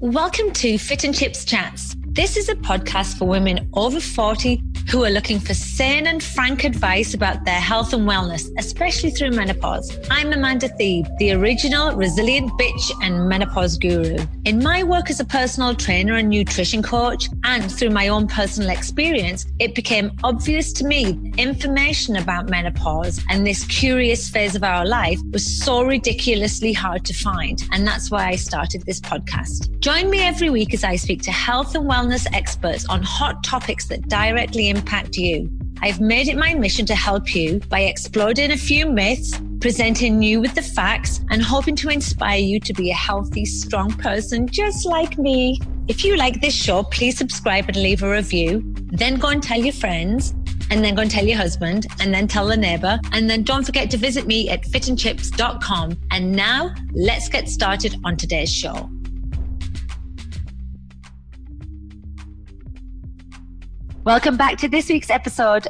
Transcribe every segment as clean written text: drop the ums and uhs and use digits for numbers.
Welcome to Fit and Chips Chats. This is a podcast for women over 40 who are looking for sane and frank advice about their health and wellness, especially through menopause. I'm Amanda Thebe, the original resilient bitch and menopause guru. In my work as a personal trainer and nutrition coach, and through my own personal experience, it became obvious to me information about menopause and this curious phase of our life was so ridiculously hard to find. And that's why I started this podcast. Join me every week as I speak to health and wellness experts on hot topics that directly impact you. I've made it my mission to help you by exploding a few myths, presenting you with the facts, and hoping to inspire you to be a healthy, strong person just like me. If you like this show, please subscribe and leave a review. Then go and tell your friends, and then go and tell your husband, and then tell the neighbor. And then don't forget to visit me at fitandchips.com. And now let's get started on today's show. Welcome back to this week's episode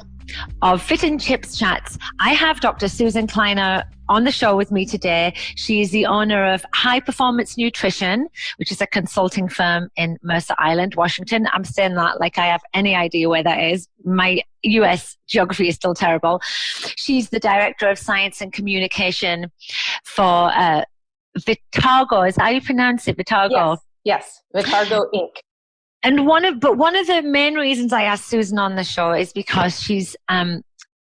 of Fit and Chips Chats. I have Dr. Susan Kleiner on the show with me today. She is the owner of High Performance Nutrition, which is a consulting firm in Mercer Island, Washington. I'm saying that like I have any idea where that is. My US geography is still terrible. She's the director of science and communication for Vitargo. Is that how you pronounce it? Vitargo? Yes. Vitargo Inc. And one of the main reasons I asked Susan on the show is because she's an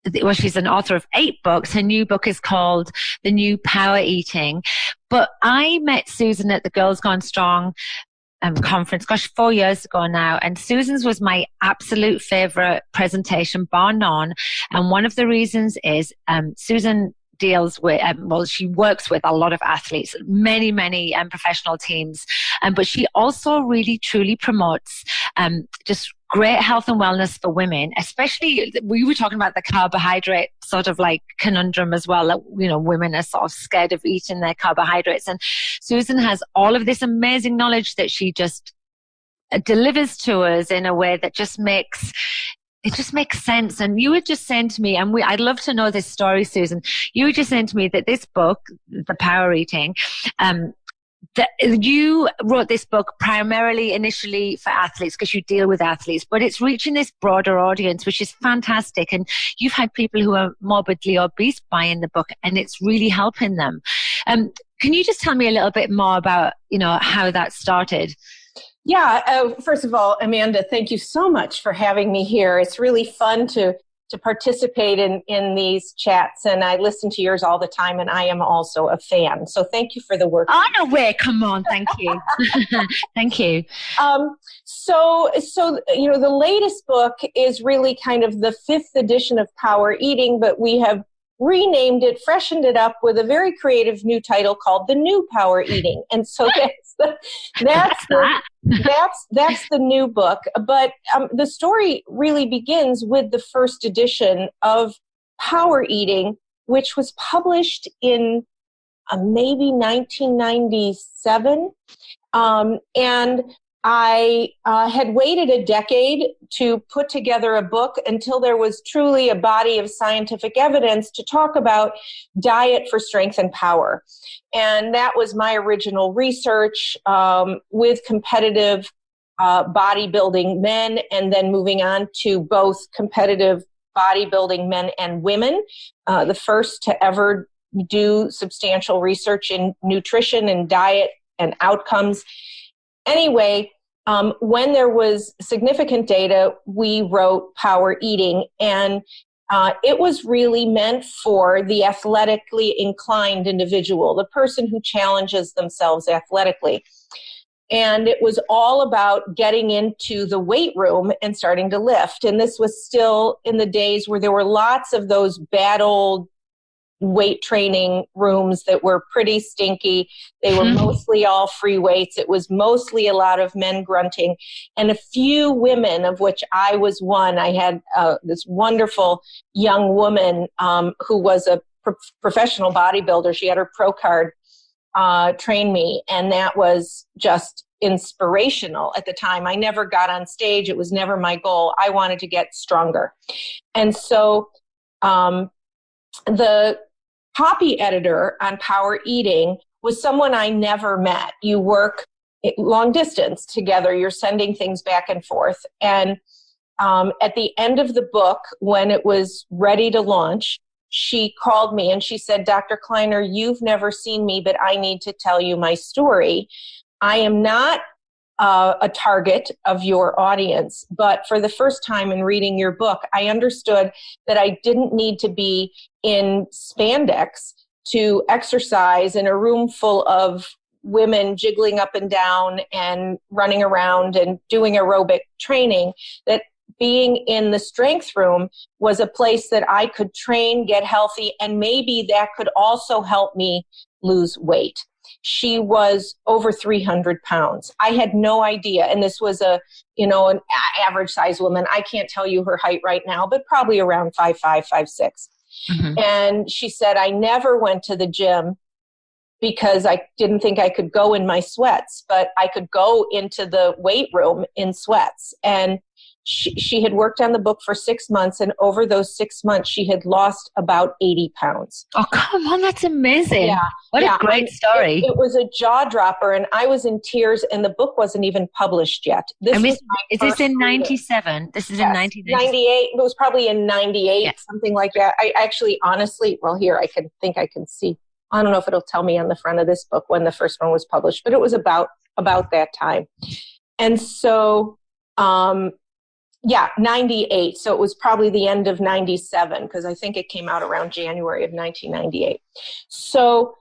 author of 8 books. Her new book is called The New Power Eating. But I met Susan at the Girls Gone Strong conference, 4 years ago now. And Susan's was my absolute favorite presentation, bar none. And one of the reasons is Susan deals with, she works with a lot of athletes, many professional teams, but she also really truly promotes just great health and wellness for women, especially we were talking about the carbohydrate sort of like conundrum as well, that, you know, women are sort of scared of eating their carbohydrates. And Susan has all of this amazing knowledge that she just delivers to us in a way that just makes sense. And you were just saying to me, and I'd love to know this story, Susan. You were just saying to me that this book, The Power Eating, that you wrote this book primarily initially for athletes because you deal with athletes, but it's reaching this broader audience, which is fantastic. And you've had people who are morbidly obese buying the book, and it's really helping them. Can you just tell me a little bit more about, you know, how that started? Yeah. First of all, Amanda, thank you so much for having me here. It's really fun to participate in these chats, and I listen to yours all the time, and I am also a fan. So thank you for the work. Oh, no way. Come on. Thank you. Thank you. So, you know, the latest book is really kind of the 5th edition of Power Eating, but we have renamed it, freshened it up with a very creative new title called The New Power Eating. And so that's the new book. But the story really begins with the first edition of Power Eating, which was published in maybe 1997. And I had waited a decade to put together a book until there was truly a body of scientific evidence to talk about diet for strength and power. And that was my original research with competitive bodybuilding men, and then moving on to both competitive bodybuilding men and women, the first to ever do substantial research in nutrition and diet and outcomes. Anyway, when there was significant data, we wrote Power Eating, and it was really meant for the athletically inclined individual, the person who challenges themselves athletically. And it was all about getting into the weight room and starting to lift. And this was still in the days where there were lots of those bad old weight training rooms that were pretty stinky. They were mostly all free weights. It was mostly a lot of men grunting and a few women, of which I was one. I had this wonderful young woman who was a professional bodybuilder. She had her pro card, train me, and that was just inspirational at the time. I never got on stage. It was never my goal. I wanted to get stronger. And so the copy editor on Power Eating was someone I never met. You work long distance together. You're sending things back and forth. And at the end of the book, when it was ready to launch, she called me and she said, Dr. Kleiner, you've never seen me, but I need to tell you my story. I am not a target of your audience, but for the first time in reading your book, I understood that I didn't need to be in spandex to exercise in a room full of women jiggling up and down and running around and doing aerobic training, that being in the strength room was a place that I could train, get healthy, and maybe that could also help me lose weight. She was over 300 pounds. I had no idea. And this was an average size woman. I can't tell you her height right now, but probably around 5'5", 5'6". Mm-hmm. And she said, I never went to the gym because I didn't think I could go in my sweats, but I could go into the weight room in sweats. And she had worked on the book for 6 months, and over those 6 months, she had lost about 80 pounds. Oh, come on, that's amazing. Yeah. What a great story. It was a jaw dropper, and I was in tears, and the book wasn't even published yet. Is this in 97? This is in 1998. 98. It was probably in 98, yes. Something like that. I actually, honestly, here, I can see. I don't know if it'll tell me on the front of this book when the first one was published, but it was about that time. And so, 98. So it was probably the end of 97, because I think it came out around January of 1998. So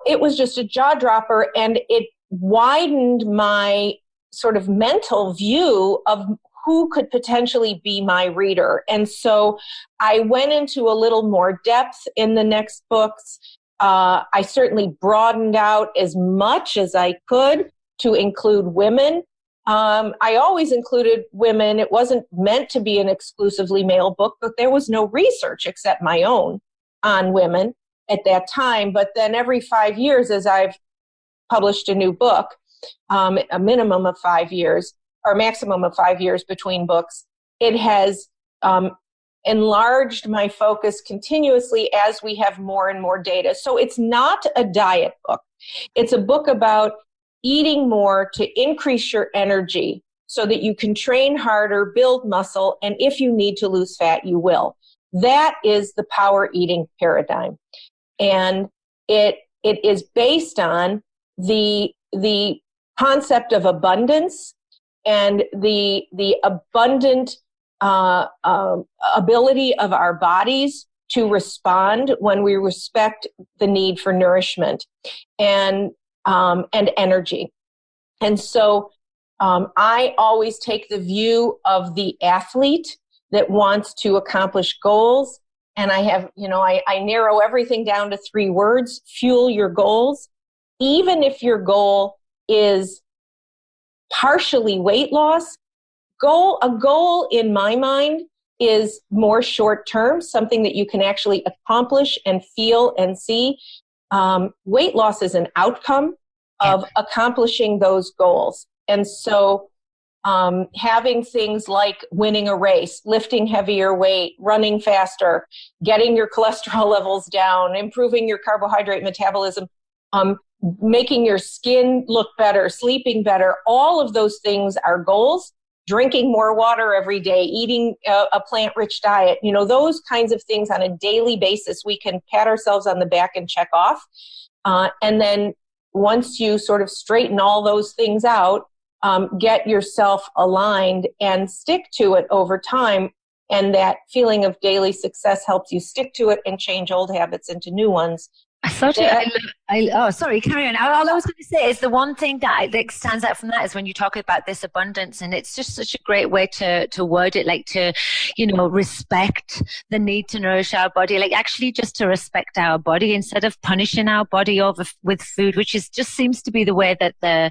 it was just a jaw dropper, and it widened my sort of mental view of who could potentially be my reader. And so I went into a little more depth in the next books. I certainly broadened out as much as I could to include women. I always included women. It wasn't meant to be an exclusively male book, but there was no research except my own on women at that time. But then every 5 years, as I've published a new book, a minimum of 5 years or maximum of 5 years between books, it has enlarged my focus continuously as we have more and more data. So it's not a diet book. It's a book about eating more to increase your energy so that you can train harder, build muscle, and if you need to lose fat, you will. That is the power eating paradigm. And it is based on the concept of abundance and the abundant ability of our bodies to respond when we respect the need for nourishment and energy. And so I always take the view of the athlete that wants to accomplish goals. And I have, I narrow everything down to 3 words: fuel your goals. Even if your goal is partially weight loss, a goal in my mind is more short term, something that you can actually accomplish and feel and see. Weight loss is an outcome of accomplishing those goals. And so having things like winning a race, lifting heavier weight, running faster, getting your cholesterol levels down, improving your carbohydrate metabolism, making your skin look better, sleeping better, all of those things are goals. Drinking more water every day, eating a plant-rich diet, those kinds of things on a daily basis, we can pat ourselves on the back and check off. And then once you sort of straighten all those things out, get yourself aligned and stick to it over time. And that feeling of daily success helps you stick to it and change old habits into new ones. Sorry, carry on. All I was going to say is the one thing that stands out from that is when you talk about this abundance, and it's just such a great way to word it, like to, respect the need to nourish our body, like actually just to respect our body instead of punishing our body with food, which just seems to be the way that the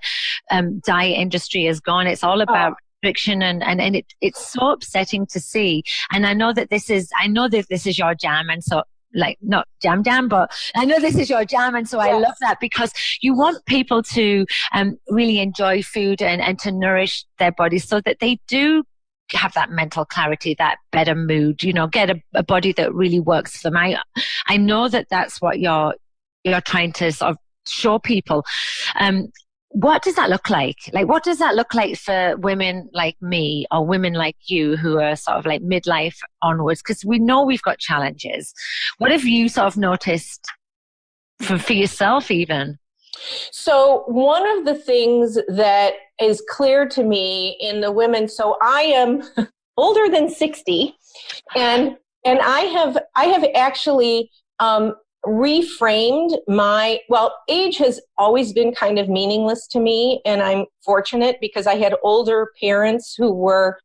diet industry has gone. It's all about restriction and it's so upsetting to see. And I know that this is your jam, and so not jam, but I know this is your jam. And so I love that, because you want people to really enjoy food and to nourish their bodies so that they do have that mental clarity, that better mood, get a body that really works for them. I know that that's what you're trying to sort of show people. what does that look like? Like, what does that look like for women like me or women like you who are sort of like midlife onwards? Because we know we've got challenges. What have you sort of noticed for yourself even? So one of the things that is clear to me in the women, so I am older than 60, and I have actually reframed age has always been kind of meaningless to me, and I'm fortunate because I had older parents who were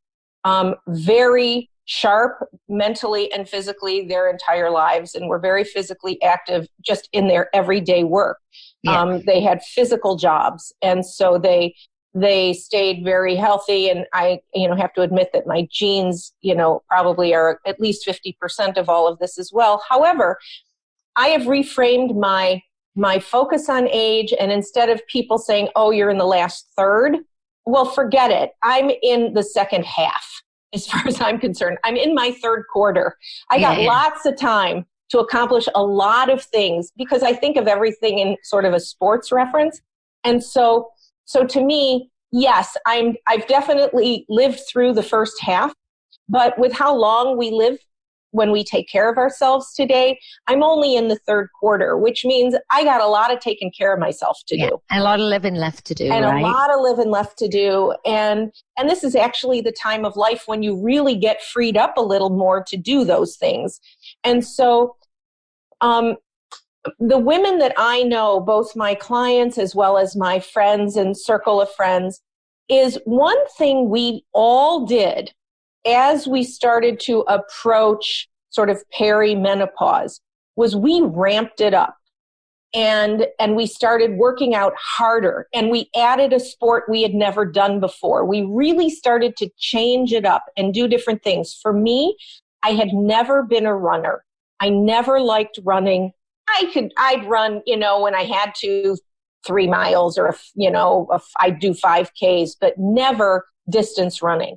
very sharp mentally and physically their entire lives, and were very physically active just in their everyday work. Yeah. They had physical jobs, and so they stayed very healthy. And I, have to admit that my genes, probably are at least 50% of all of this as well. However, I have reframed my focus on age, and instead of people saying, "Oh, you're in the last third," well, forget it. I'm in the second half, as far as I'm concerned. I'm in my third quarter. I got lots of time to accomplish a lot of things because I think of everything in sort of a sports reference. And so to me, yes, I've definitely lived through the first half, but with how long we live when we take care of ourselves today, I'm only in the third quarter, which means I got a lot of taking care of myself to do. A lot of living left to do, and right? A lot of living left to do. And this is actually the time of life when you really get freed up a little more to do those things. And so the women that I know, both my clients as well as my friends and circle of friends, is one thing we all did as we started to approach sort of perimenopause was we ramped it up, and we started working out harder, and we added a sport we had never done before. We really started to change it up and do different things. For me, I had never been a runner. I never liked running. I'd run, when I had to, 3 miles, or, I'd do 5Ks, but never distance running.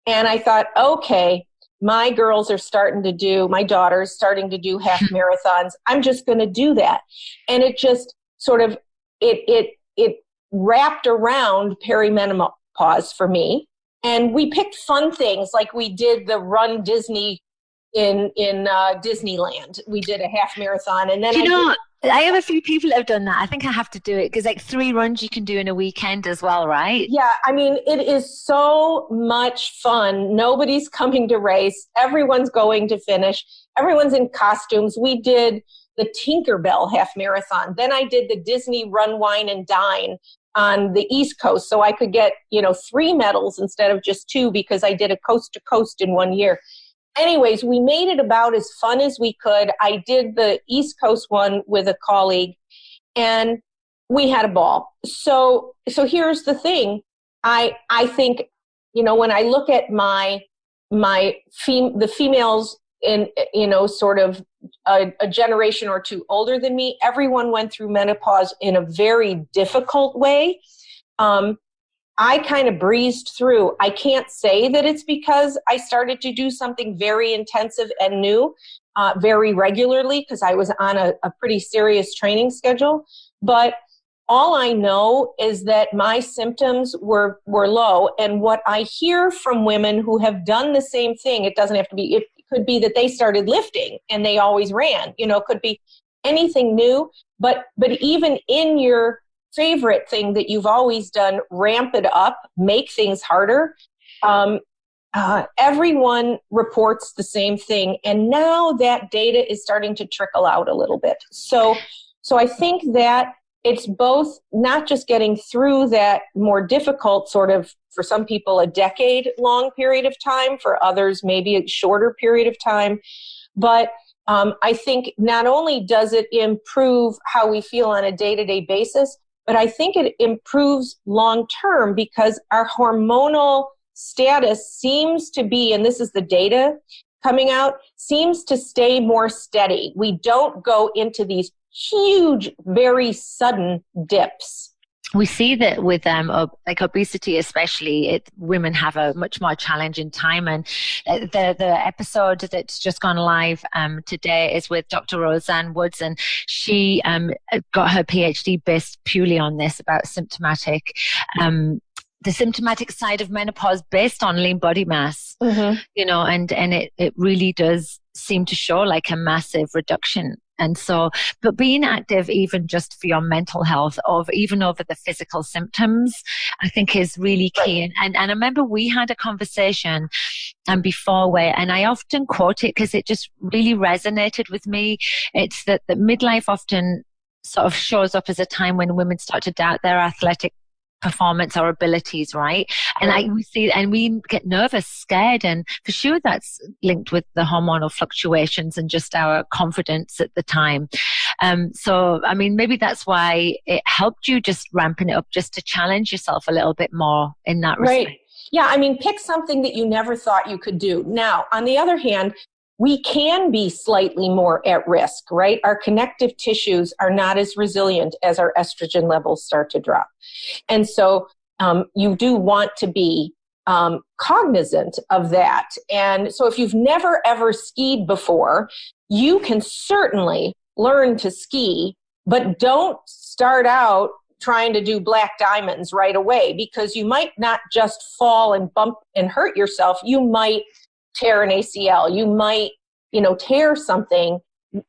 And I thought, okay, my daughter's starting to do half marathons. I'm just going to do that. And it just sort of, it wrapped around perimenopause for me. And we picked fun things, like we did the Run Disney in Disneyland. We did a half marathon, and then I have a few people that have done that. I think I have to do it because 3 runs you can do in a weekend as well, right? Yeah, it is so much fun. Nobody's coming to race. Everyone's going to finish. Everyone's in costumes. We did the Tinkerbell half marathon. Then I did the Disney Run, Wine, and Dine on the East Coast, so I could get 3 medals instead of just 2 because I did a coast to coast in 1 year. Anyways, we made it about as fun as we could. I did the East Coast one with a colleague, and we had a ball. So here's the thing. I think, when I look at the females in, sort of a generation or two older than me, everyone went through menopause in a very difficult way. I kind of breezed through. I can't say that it's because I started to do something very intensive and new very regularly, because I was on a pretty serious training schedule. But all I know is that my symptoms were low. And what I hear from women who have done the same thing, it doesn't have to be, it could be that they started lifting and they always ran, it could be anything new. But even in your favorite thing that you've always done, ramp it up, make things harder. Everyone reports the same thing. And now that data is starting to trickle out a little bit. So I think that it's both not just getting through that more difficult sort of, for some people, a decade-long period of time, for others, maybe a shorter period of time. But I think not only does it improve how we feel on a day-to-day basis, but I think it improves long-term because our hormonal status seems to be, and this is the data coming out, seems to stay more steady. We don't go into these huge, very sudden dips. we see that with like obesity, especially, women have a much more challenging time. And the episode that's just gone live today is with Dr. Roseanne Woods, and she got her PhD based purely on this, about the symptomatic side of menopause based on lean body mass. And it really does seem to show like a massive reduction. And so, but being active, even just for your mental health, even over the physical symptoms, I think is really key. Right. And I remember we had a conversation before and I often quote it because it just really resonated with me. It's that midlife often sort of shows up as a time when women start to doubt their athletic performance or abilities, right? And we get nervous, scared, and for sure that's linked with the hormonal fluctuations and just our confidence at the time. So, I mean, maybe that's why it helped you just ramping it up, just to challenge yourself a little bit more in that respect. Right. Yeah, I mean, pick something that you never thought you could do. Now, on the other hand, we can be slightly more at risk, right? Our connective tissues are not as resilient as our estrogen levels start to drop. And so you do want to be cognizant of that. And so if you've never ever skied before, you can certainly learn to ski, but don't start out trying to do black diamonds right away, because you might not just fall and bump and hurt yourself. You might tear an ACL, you might, tear something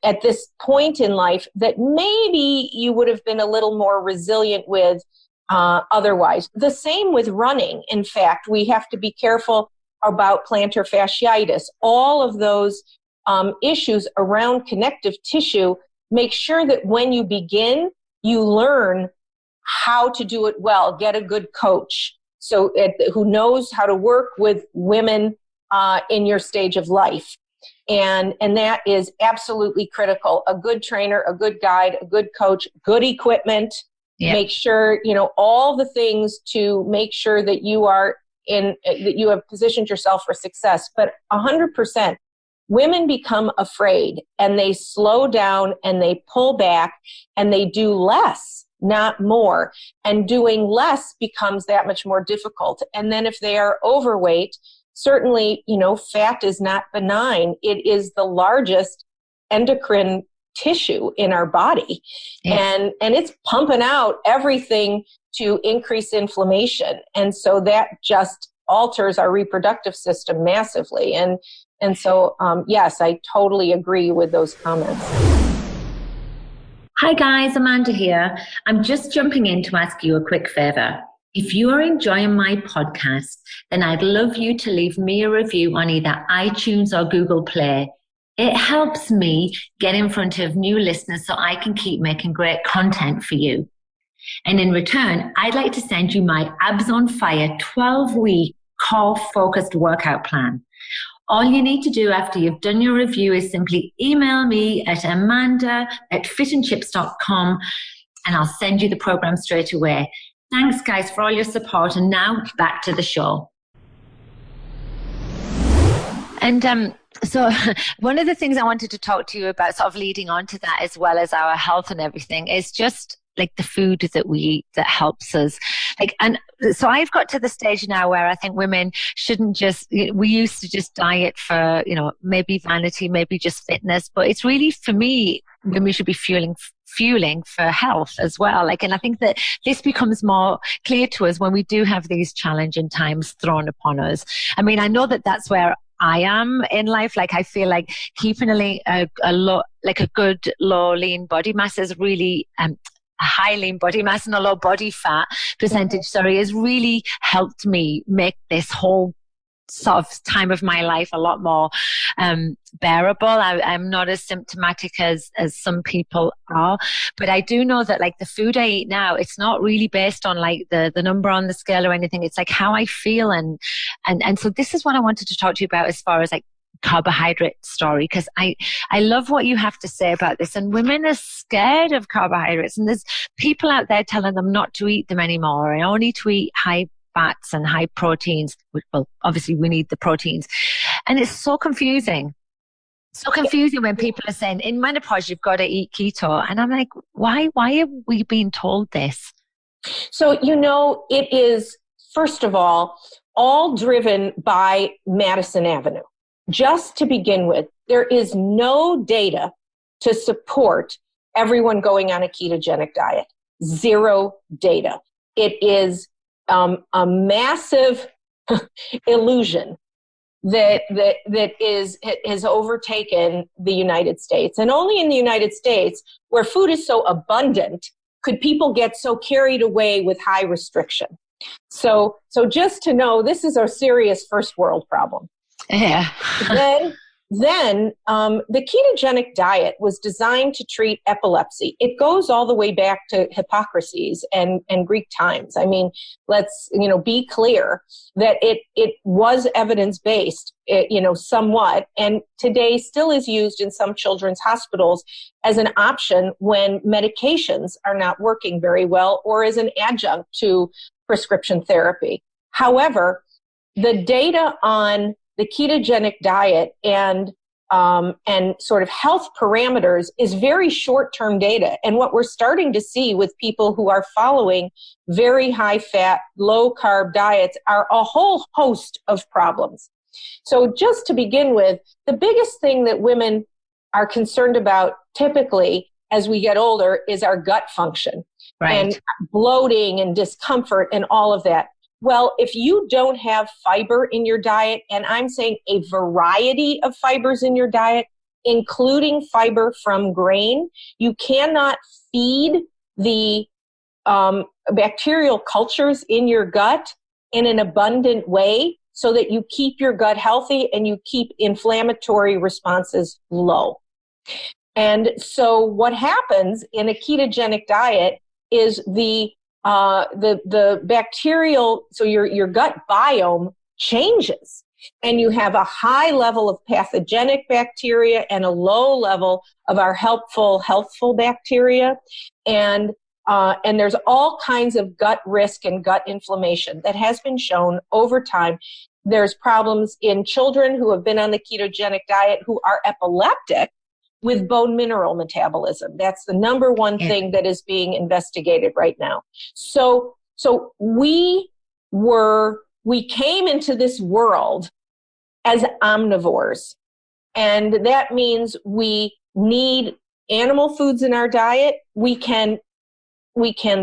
at this point in life that maybe you would have been a little more resilient with otherwise. The same with running. In fact, we have to be careful about plantar fasciitis. All of those issues around connective tissue, make sure that when you begin, you learn how to do it well. Get a good coach who knows how to work with women in your stage of life. And that is absolutely critical. A good trainer, a good guide, a good coach, good equipment. Yeah. Make sure, all the things to make sure that you are that you have positioned yourself for success. But 100%, women become afraid and they slow down and they pull back and they do less, not more. And doing less becomes that much more difficult. And then if they are overweight, certainly, fat is not benign. It is the largest endocrine tissue in our body. Yeah. And it's pumping out everything to increase inflammation. And so that just alters our reproductive system massively. And so, yes, I totally agree with those comments. Hi guys, Amanda here. I'm just jumping in to ask you a quick favor. If you are enjoying my podcast, then I'd love you to leave me a review on either iTunes or Google Play. It helps me get in front of new listeners so I can keep making great content for you. And in return, I'd like to send you my Abs on Fire 12-week core-focused workout plan. All you need to do after you've done your review is simply email me at amanda@fitandchips.com and I'll send you the program straight away. Thanks, guys, for all your support. And now back to the show. And so one of the things I wanted to talk to you about, sort of leading on to that, as well as our health and everything, is just like the food that we eat that helps us. And so I've got to the stage now where I think women shouldn't we used to just diet for, maybe vanity, maybe just fitness, but it's really, for me, women should be fueling for health as well. And I think that this becomes more clear to us when we do have these challenging times thrown upon us. I mean, I know that that's where I am in life. I feel like keeping a good low lean body mass is really, a high lean body mass and a low body fat percentage, has really helped me make this whole sort of time of my life a lot more bearable. I'm not as symptomatic as some people are, but I do know that the food I eat now, it's not really based on the number on the scale or anything. It's how I feel, and so this is what I wanted to talk to you about as far as carbohydrate story, because I love what you have to say about this. And women are scared of carbohydrates, and there's people out there telling them not to eat them anymore and only to eat high fats and high proteins. Well, obviously we need the proteins. And it's so confusing. So confusing when people are saying in menopause, you've got to eat keto. And I'm like, why are we being told this? So, it is, first of all driven by Madison Avenue. Just to begin with, there is no data to support everyone going on a ketogenic diet. Zero data. It is a massive illusion that has overtaken the United States. And only in the United States, where food is so abundant, could people get so carried away with high restriction. So just to know, this is a serious first world problem. Yeah. Then the ketogenic diet was designed to treat epilepsy. It goes all the way back to Hippocrates and Greek times. I mean, let's be clear that it was evidence-based, somewhat, and today still is used in some children's hospitals as an option when medications are not working very well or as an adjunct to prescription therapy. However, the data on the ketogenic diet and sort of health parameters is very short-term data. And what we're starting to see with people who are following very high-fat, low-carb diets are a whole host of problems. So just to begin with, the biggest thing that women are concerned about typically as we get older is our gut function. Right. And bloating and discomfort and all of that. Well, if you don't have fiber in your diet, and I'm saying a variety of fibers in your diet, including fiber from grain, you cannot feed the bacterial cultures in your gut in an abundant way so that you keep your gut healthy and you keep inflammatory responses low. And so what happens in a ketogenic diet is the bacterial, so your gut biome changes, and you have a high level of pathogenic bacteria and a low level of our healthful bacteria, and there's all kinds of gut risk and gut inflammation that has been shown over time. There's problems in children who have been on the ketogenic diet who are epileptic with bone mineral metabolism. That's the number one thing that is being investigated right now. So we came into this world as omnivores. And that means we need animal foods in our diet. We can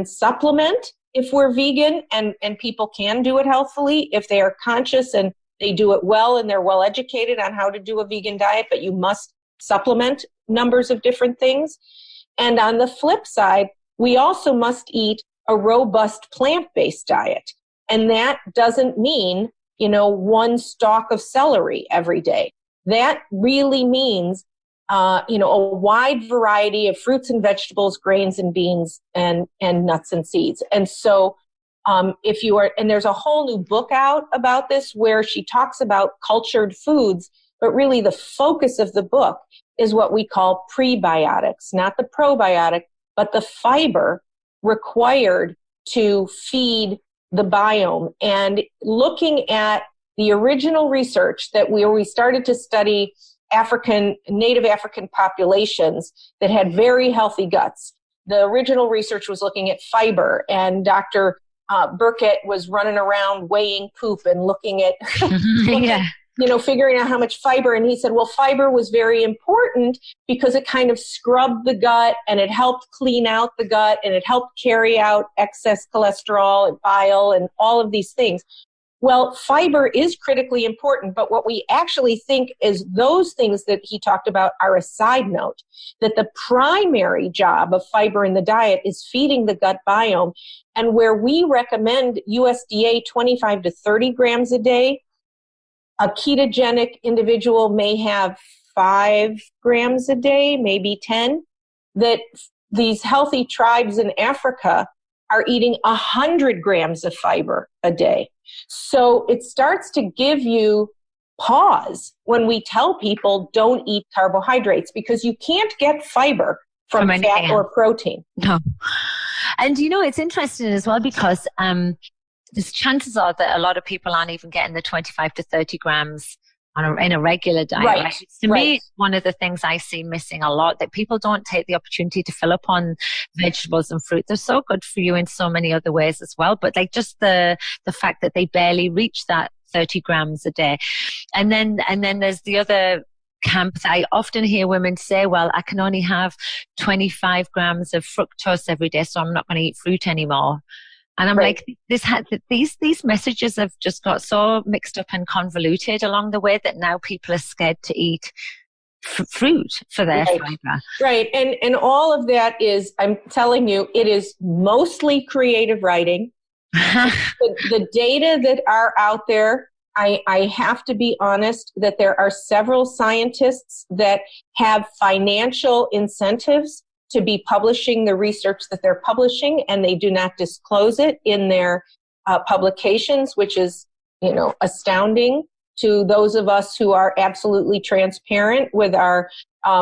supplement if we're vegan, and people can do it healthfully if they are conscious and they do it well and they're well educated on how to do a vegan diet, but you must supplement numbers of different things. And on the flip side, we also must eat a robust plant-based diet. And that doesn't mean, one stalk of celery every day. That really means, a wide variety of fruits and vegetables, grains and beans, and nuts and seeds. And so and there's a whole new book out about this where she talks about cultured foods, but really the focus of the book is what we call prebiotics, not the probiotic, but the fiber required to feed the biome. And looking at the original research where we started to study native African populations that had very healthy guts. The original research was looking at fiber, and Dr. Burkett was running around weighing poop and looking at figuring out how much fiber. And he said, well, fiber was very important because it kind of scrubbed the gut and it helped clean out the gut and it helped carry out excess cholesterol and bile and all of these things. Well, fiber is critically important, but what we actually think is those things that he talked about are a side note, that the primary job of fiber in the diet is feeding the gut biome. And where we recommend USDA 25 to 30 grams a day, a ketogenic individual may have 5 grams a day, maybe 10, that these healthy tribes in Africa are eating 100 grams of fiber a day. So it starts to give you pause when we tell people don't eat carbohydrates, because you can't get fiber from fat or protein. No. And it's interesting as well, because there's chances are that a lot of people aren't even getting the 25 to 30 grams in a regular diet. Right. To me, it's one of the things I see missing a lot, that people don't take the opportunity to fill up on vegetables and fruit. They're so good for you in so many other ways as well. But like just the fact that they barely reach that 30 grams a day. And then there's the other camp that I often hear women say, well, I can only have 25 grams of fructose every day, so I'm not going to eat fruit anymore. And I'm like, these messages have just got so mixed up and convoluted along the way that now people are scared to eat fruit for their fiber. Right. And all of that is, I'm telling you, it is mostly creative writing. The data that are out there, I have to be honest that there are several scientists that have financial incentives to be publishing the research that they're publishing, and they do not disclose it in their publications, which is, astounding to those of us who are absolutely transparent with our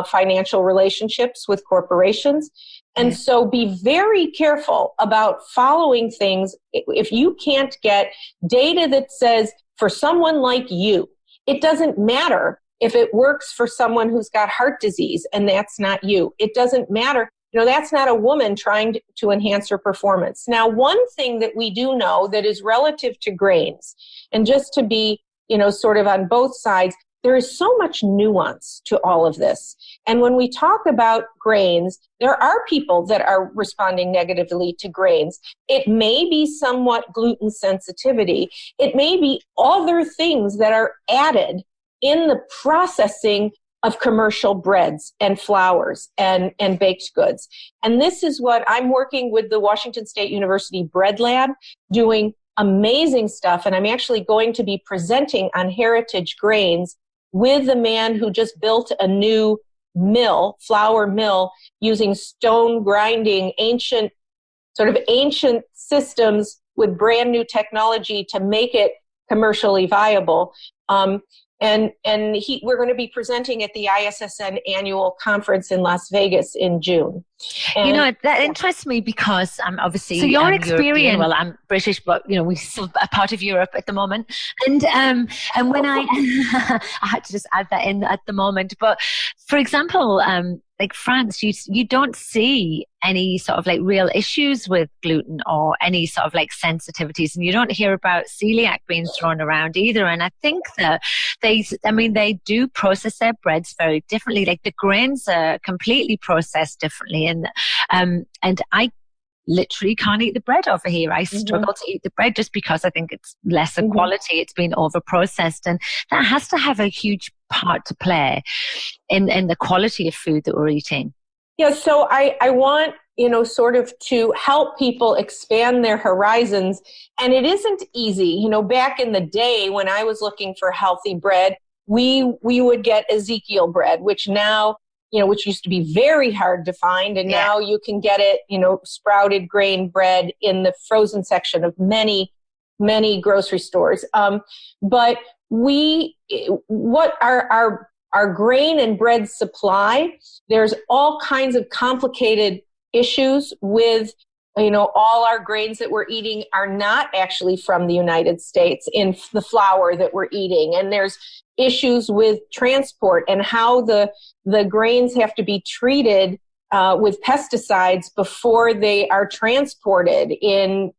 financial relationships with corporations. And so be very careful about following things. If you can't get data that says for someone like you, it doesn't matter if it works for someone who's got heart disease and that's not you. It doesn't matter. That's not a woman trying to enhance her performance. Now, one thing that we do know that is relative to grains, and just to be, sort of on both sides, there is so much nuance to all of this. And when we talk about grains, there are people that are responding negatively to grains. It may be somewhat gluten sensitivity. It may be other things that are added in the processing of commercial breads and flours and baked goods. And this is what I'm working with the Washington State University Bread Lab, doing amazing stuff. And I'm actually going to be presenting on heritage grains with the man who just built a new flour mill, using stone grinding, ancient systems with brand new technology to make it commercially viable. And we're going to be presenting at the ISSN annual conference in Las Vegas in June. And, that interests me because I'm obviously, so your experience, well, I'm British, but we're still a part of Europe at the moment. And when I had to just add that in at the moment, but for example, like France, you don't see any sort of like real issues with gluten or any sort of like sensitivities, and you don't hear about celiac being thrown around either. And I think that they do process their breads very differently. Like the grains are completely processed differently, and I literally can't eat the bread over here. I struggle to eat the bread just because I think it's lesser quality. It's been over processed, and that has to have a huge part to play in the quality of food that we're eating. Yeah, so I want, sort of to help people expand their horizons. And it isn't easy. Back in the day when I was looking for healthy bread, we would get Ezekiel bread, which now, which used to be very hard to find. And now you can get it, sprouted grain bread in the frozen section of many, many grocery stores. But what our grain and bread supply, there's all kinds of complicated issues with, all our grains that we're eating are not actually from the United States in the flour that we're eating. And there's issues with transport and how the grains have to be treated with pesticides before they are transported in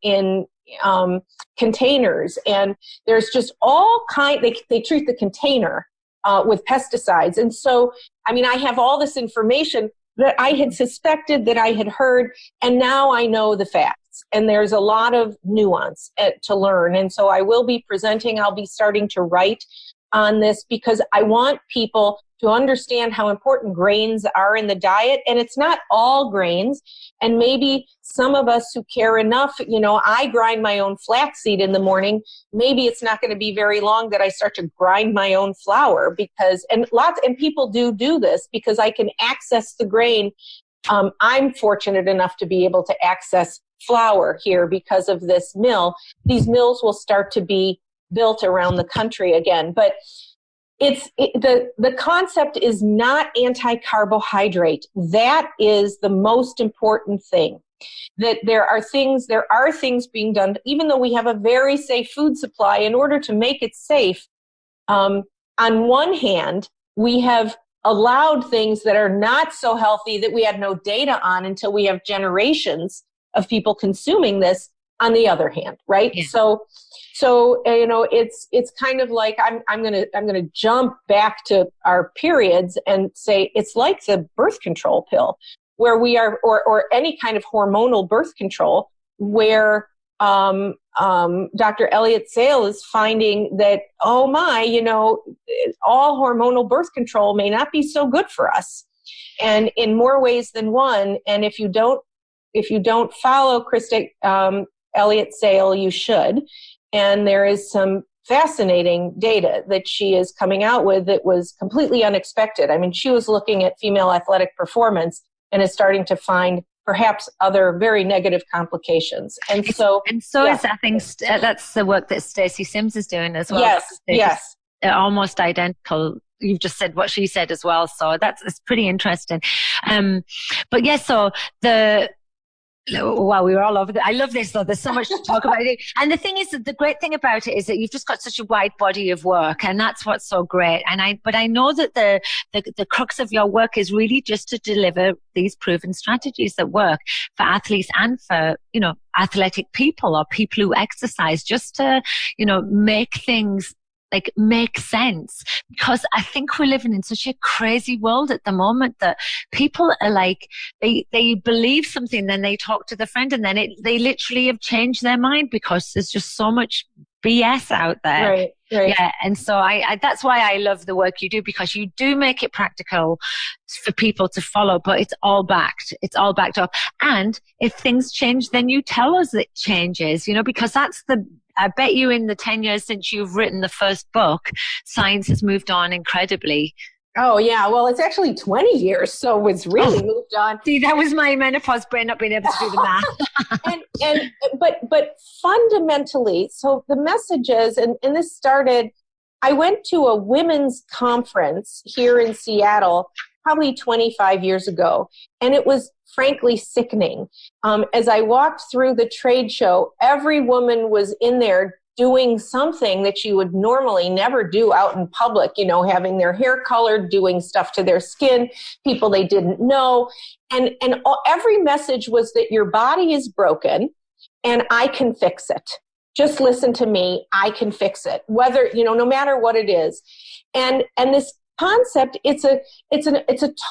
containers. And there's just all they treat the container with pesticides. And so, I have all this information that I had suspected, that I had heard, and now I know the facts. And there's a lot of nuance to learn. And so I will be presenting, I'll be starting to write on this because I want people to understand how important grains are in the diet. And it's not all grains. And maybe some of us who care enough, I grind my own flaxseed in the morning. Maybe it's not going to be very long that I start to grind my own flour and people do this because I can access the grain. I'm fortunate enough to be able to access flour here because of this mill. These mills will start to be built around the country again. But the concept is not anti-carbohydrate. That is the most important thing. That there are things being done, even though we have a very safe food supply. In order to make it safe, on one hand, we have allowed things that are not so healthy that we had no data on until we have generations of people consuming this on the other hand, right? Yeah. So it's kind of like I'm gonna jump back to our periods and say it's like the birth control pill, where we are, or any kind of hormonal birth control, where Dr. Elliott Sale is finding that, oh my, all hormonal birth control may not be so good for us, and in more ways than one. And if you don't follow Krista Elliott Sale, you should. And there is some fascinating data that she is coming out with that was completely unexpected. I mean, she was looking at female athletic performance and is starting to find perhaps other very negative complications. And so yeah. Is, I think, that's the work that Stacey Sims is doing as well. Yes. Almost identical. You've just said what she said as well. So it's pretty interesting. But yeah, so wow, we were all over I love this though. There's so much to talk about. And the thing is that the great thing about it is that you've just got such a wide body of work, and that's what's so great. But I know that the crux of your work is really just to deliver these proven strategies that work for athletes and for, athletic people or people who exercise, just to, make things make sense. Because I think we're living in such a crazy world at the moment that people are like, they believe something, then they talk to the friend, and then they literally have changed their mind because there's just so much BS out there. Right. Yeah. And so I that's why I love the work you do, because you do make it practical for people to follow, but it's all backed up. And if things change, then you tell us it changes, because I bet you in the 10 years since you've written the first book, science has moved on incredibly. Oh, yeah. Well, it's actually 20 years, so it's really moved on. See, that was my menopause brain not being able to do the math. But fundamentally, so the messages, and this started, I went to a women's conference here in Seattle probably 25 years ago, and it was frankly sickening. As I walked through the trade show, every woman was in there doing something that you would normally never do out in public, having their hair colored, doing stuff to their skin, people they didn't know. And every message was that your body is broken and I can fix it. Just listen to me. I can fix it. Whether, no matter what it is. And this concept, it's a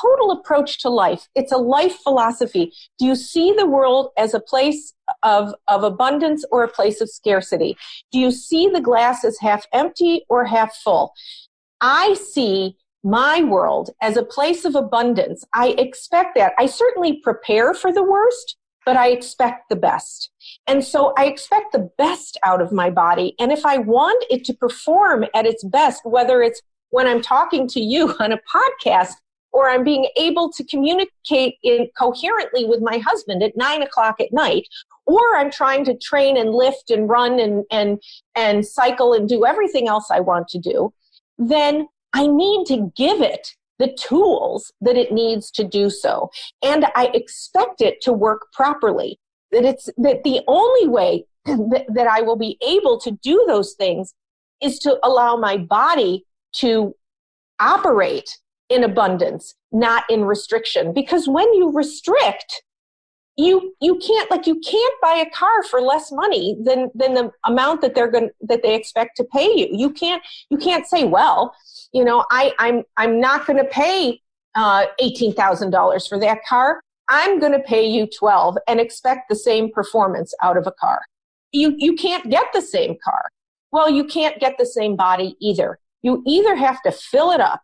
total approach to life. It's a life philosophy. Do you see the world as a place of abundance or a place of scarcity? Do you see the glass as half empty or half full? I see my world as a place of abundance. I expect that. I certainly prepare for the worst, but I expect the best. And so I expect the best out of my body. And if I want it to perform at its best, whether it's when I'm talking to you on a podcast, or I'm being able to communicate coherently with my husband at 9:00 at night, or I'm trying to train and lift and run and cycle and do everything else I want to do, then I need to give it the tools that it needs to do so. And I expect it to work properly. That the only way that I will be able to do those things is to allow my body to operate in abundance, not in restriction. Because when you restrict, you can't buy a car for less money than the amount that they expect to pay you. You can't say, well, I'm not going to pay $18,000 for that car. I'm going to pay you 12 and expect the same performance out of a car. You can't get the same car. Well, you can't get the same body either. You either have to fill it up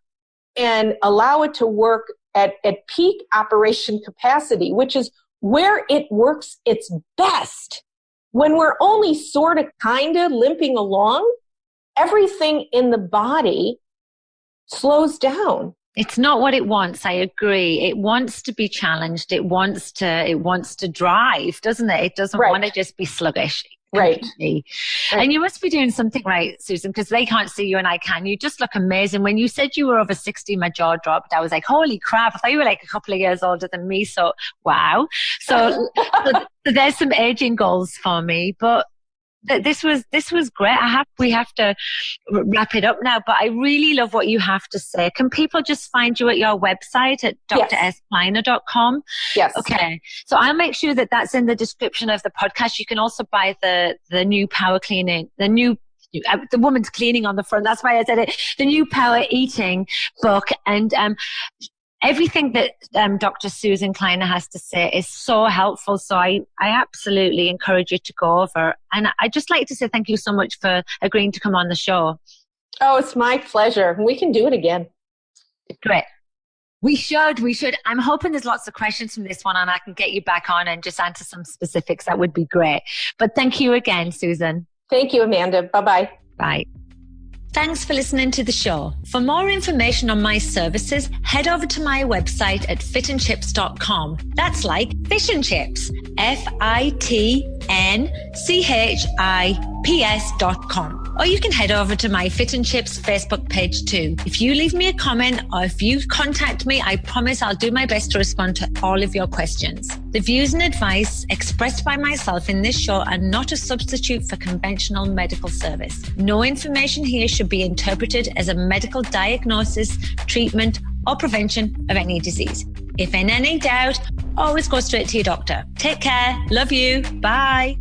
and allow it to work at peak operation capacity, which is where it works its best. When we're only sort of kind of limping along, everything in the body slows down. It's not what it wants. I agree. It wants to be challenged. It wants to drive, doesn't it? It doesn't want to just be sluggish. Right. And you must be doing something right, Susan, because they can't see you and I can. You just look amazing. When you said you were over 60, my jaw dropped. I was like, holy crap. I thought you were like a couple of years older than me. So, wow. So there's some aging goals for me. But This was great. We have to wrap it up now, but I really love what you have to say. Can people just find you at your website at drsKleiner.com? Yes. Okay. So I'll make sure that that's in the description of the podcast. You can also buy the new Power Cleaning, the woman's cleaning on the front. That's why I said it. The new Power Eating book. And everything that Dr. Susan Kleiner has to say is so helpful. So I absolutely encourage you to go over. And I'd just like to say thank you so much for agreeing to come on the show. Oh, it's my pleasure. We can do it again. Great. We should. I'm hoping there's lots of questions from this one and I can get you back on and just answer some specifics. That would be great. But thank you again, Susan. Thank you, Amanda. Bye-bye. Bye. Thanks for listening to the show. For more information on my services, head over to my website at fitandchips.com. That's like fish and chips. FITNCHIPS.com. Or you can head over to my Fit and Chips Facebook page too. If you leave me a comment or if you contact me, I promise I'll do my best to respond to all of your questions. The views and advice expressed by myself in this show are not a substitute for conventional medical service. No information here should be interpreted as a medical diagnosis, treatment, or prevention of any disease. If in any doubt, always go straight to your doctor. Take care. Love you. Bye.